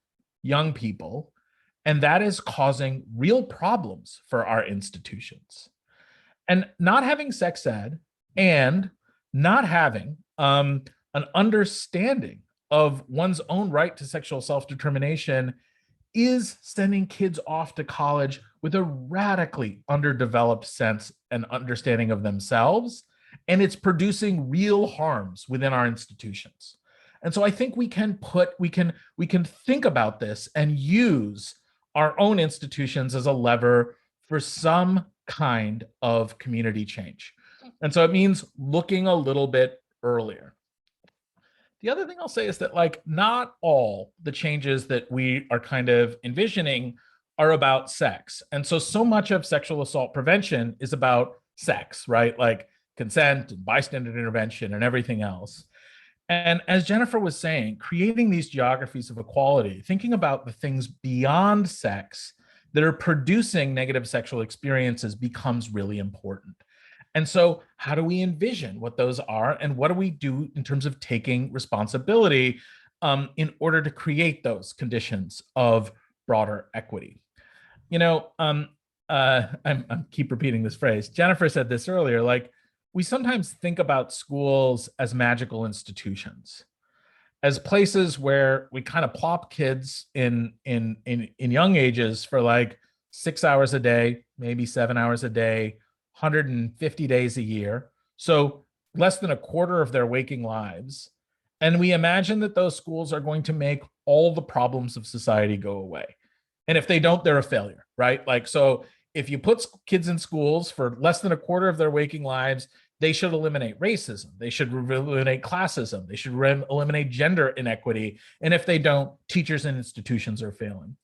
young people, and that is causing real problems for our institutions. And not having sex ed and not having an understanding of one's own right to sexual self-determination is sending kids off to college with a radically underdeveloped sense and understanding of themselves, and it's producing real harms within our institutions. And so I think we can think about this and use our own institutions as a lever for some kind of community change. And so it means looking a little bit earlier. The other thing I'll say is that, like, not all the changes that we are kind of envisioning are about sex. And so much of sexual assault prevention is about sex, right? Like consent and bystander intervention and everything else. And as Jennifer was saying, creating these geographies of equality, thinking about the things beyond sex that are producing negative sexual experiences becomes really important. And so how do we envision what those are, and what do we do in terms of taking responsibility in order to create those conditions of broader equity? You know, I keep repeating this phrase. Jennifer said this earlier, like, we sometimes think about schools as magical institutions, as places where we kind of plop kids in young ages for like 6 hours a day, maybe 7 hours a day, 150 days a year, so less than a quarter of their waking lives. And we imagine that those schools are going to make all the problems of society go away. And if they don't, they're a failure, right? Like, so if you put kids in schools for less than a quarter of their waking lives, they should eliminate racism. They should eliminate classism. They should eliminate gender inequity. And if they don't, teachers and institutions are failing.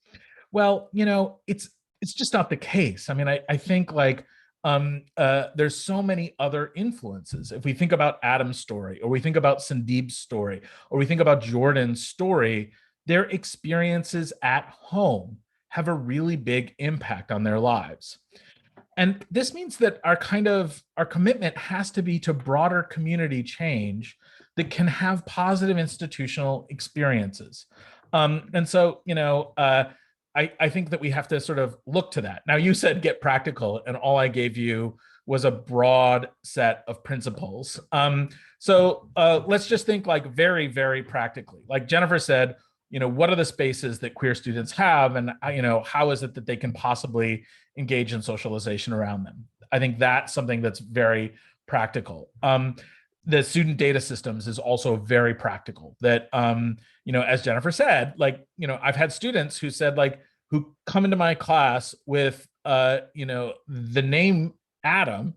Well, you know, it's just not the case. I mean, I think, like, there's so many other influences. If we think about Adam's story, or we think about Sandeep's story, or we think about Jordan's story, their experiences at home have a really big impact on their lives. And this means that our commitment has to be to broader community change that can have positive institutional experiences. And so, you know, I think that we have to sort of look to that. Now, you said get practical, and all I gave you was a broad set of principles. So let's just think, like, very, very practically. Like Jennifer said, you know, what are the spaces that queer students have, and, you know, how is it that they can possibly engage in socialization around them? I think that's something that's very practical. The student data systems is also very practical. That, you know, as Jennifer said, like, you know, I've had students who said, like, who come into my class with, you know, the name Adam,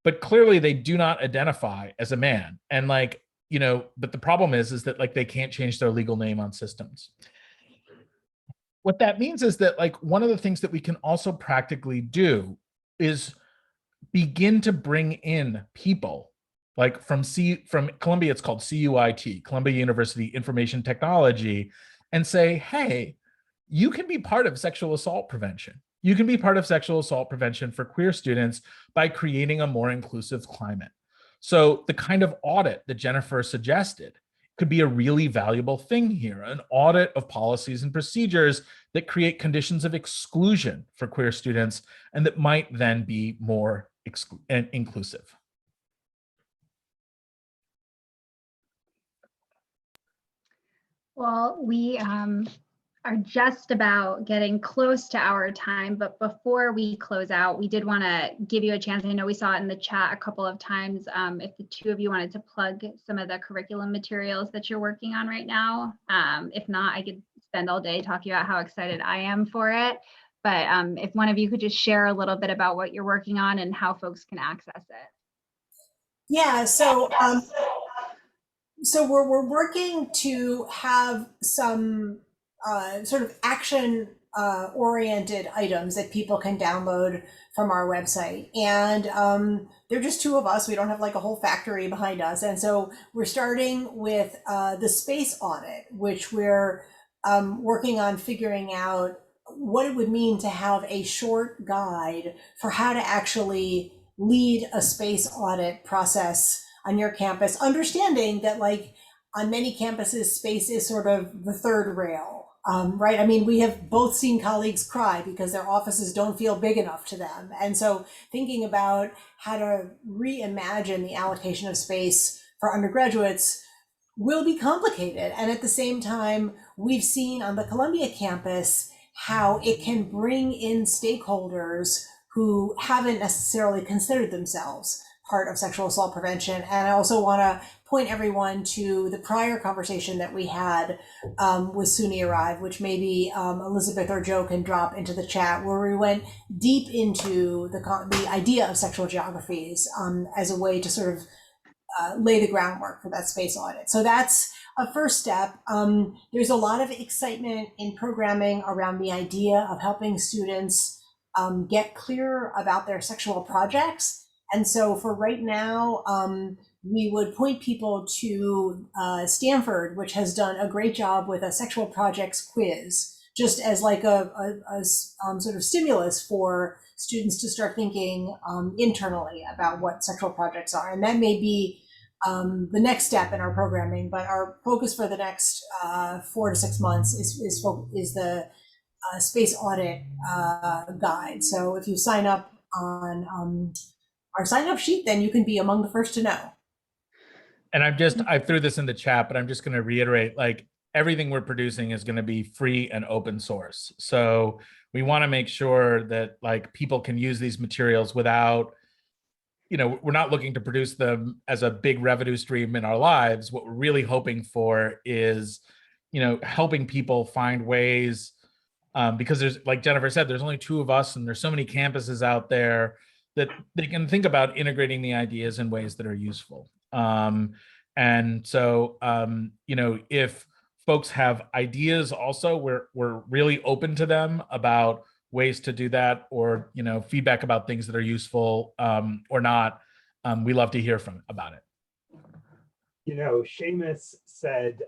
but clearly they do not identify as a man. And, like, you know, but the problem is that, like, they can't change their legal name on systems. What that means is that, like, one of the things that we can also practically do is begin to bring in people like from Columbia, it's called CUIT, Columbia University Information Technology, and say, hey, you can be part of sexual assault prevention. You can be part of sexual assault prevention for queer students by creating a more inclusive climate. So the kind of audit that Jennifer suggested could be a really valuable thing here, an audit of policies and procedures that create conditions of exclusion for queer students and that might then be more inclusive. Well, we are just about getting close to our time, but before we close out, we did want to give you a chance. I know we saw it in the chat a couple of times. If the two of you wanted to plug some of the curriculum materials that you're working on right now. If not, I could spend all day talking about how excited I am for it. But if one of you could just share a little bit about what you're working on and how folks can access it. Yeah, so we're working to have some sort of action oriented items that people can download from our website. And they're just two of us. We don't have like a whole factory behind us. And so we're starting with the space audit, which we're working on figuring out what it would mean to have a short guide for how to actually lead a space audit process on your campus, understanding that like on many campuses, space is sort of the third rail, right? I mean, we have both seen colleagues cry because their offices don't feel big enough to them. And so thinking about how to reimagine the allocation of space for undergraduates will be complicated. And at the same time, we've seen on the Columbia campus how it can bring in stakeholders who haven't necessarily considered themselves part of sexual assault prevention. And I also want to point everyone to the prior conversation that we had with SUNY Arrive, which maybe Elizabeth or Joe can drop into the chat, where we went deep into the idea of sexual geographies as a way to sort of lay the groundwork for that space audit. So that's a first step. There's a lot of excitement in programming around the idea of helping students get clearer about their sexual projects. And so for right now, we would point people to Stanford, which has done a great job with a sexual projects quiz, just as like a sort of stimulus for students to start thinking internally about what sexual projects are. And that may be the next step in our programming, but our focus for the next 4 to 6 months is the space audit guide. So if you sign up on our sign up sheet, then you can be among the first to know. And I threw this in the chat, but I'm just going to reiterate, like everything we're producing is going to be free and open source. So we want to make sure that like people can use these materials without, we're not looking to produce them as a big revenue stream in our lives. What we're really hoping for is, helping people find ways, because there's, like Jennifer said, there's only two of us and there's so many campuses out there that they can think about integrating the ideas in ways that are useful. And so, if folks have ideas also, we're really open to them about ways to do that, or, feedback about things that are useful or not. We love to hear about it. Shamus said,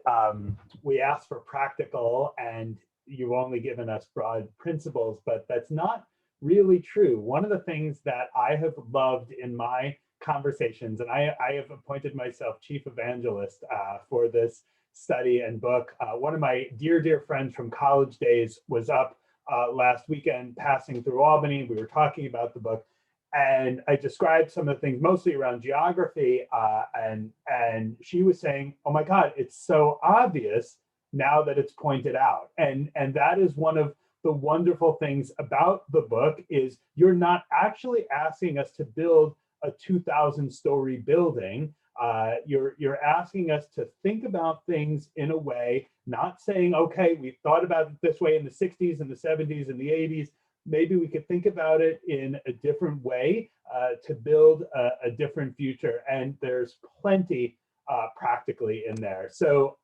we asked for practical and you've only given us broad principles, but that's not really true. One of the things that I have loved in my conversations, and I have appointed myself chief evangelist for this study and book. One of my dear friends from college days was up last weekend passing through Albany. We were talking about the book, and I described some of the things mostly around geography, and she was saying, oh my God, it's so obvious now that it's pointed out. And that is one of the wonderful things about the book, is you're not actually asking us to build a 2,000-story building. You're asking us to think about things in a way, not saying, okay, we thought about it this way in the 60s and the 70s and the 80s. Maybe we could think about it in a different way to build a different future. And there's plenty practically in there. So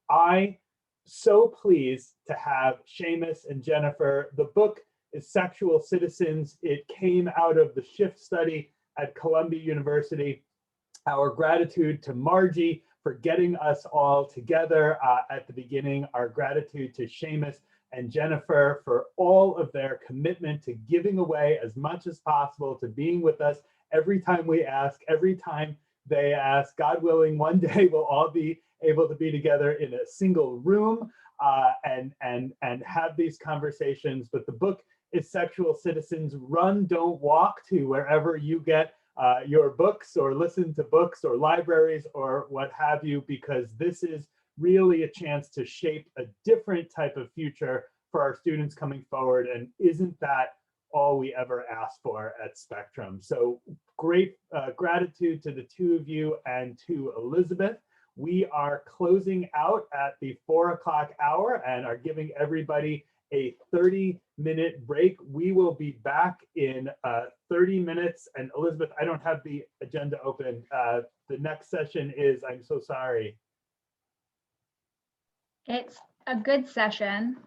so pleased to have Shamus and Jennifer. The book is Sexual Citizens. It came out of the SHIFT study at Columbia University. Our gratitude to Margie for getting us all together at the beginning. Our gratitude to Shamus and Jennifer for all of their commitment to giving away as much as possible, to being with us every time we ask, every time they ask. God willing, one day we'll all be able to be together in a single room and have these conversations. But the book is Sexual Citizens. Run, don't walk to wherever you get your books or listen to books or libraries or what have you, because this is really a chance to shape a different type of future for our students coming forward. And isn't that all we ever asked for at Spectrum? So great gratitude to the two of you and to Elizabeth. We are closing out at the 4 o'clock hour and are giving everybody a 30-minute break. We will be back in 30 minutes. And Elizabeth, I don't have the agenda open. The next session is, I'm so sorry. It's a good session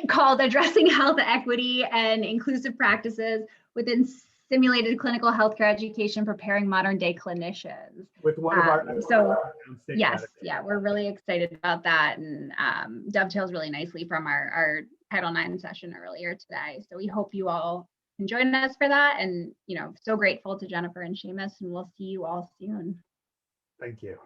called Addressing Health Equity and Inclusive Practices Within Simulated Clinical Healthcare Education, Preparing Modern Day Clinicians. With one of our yes, yeah, we're really excited about that, and dovetails really nicely from our Title IX session earlier today. So we hope you all can join us for that, and so grateful to Jennifer and Shamus, and we'll see you all soon. Thank you.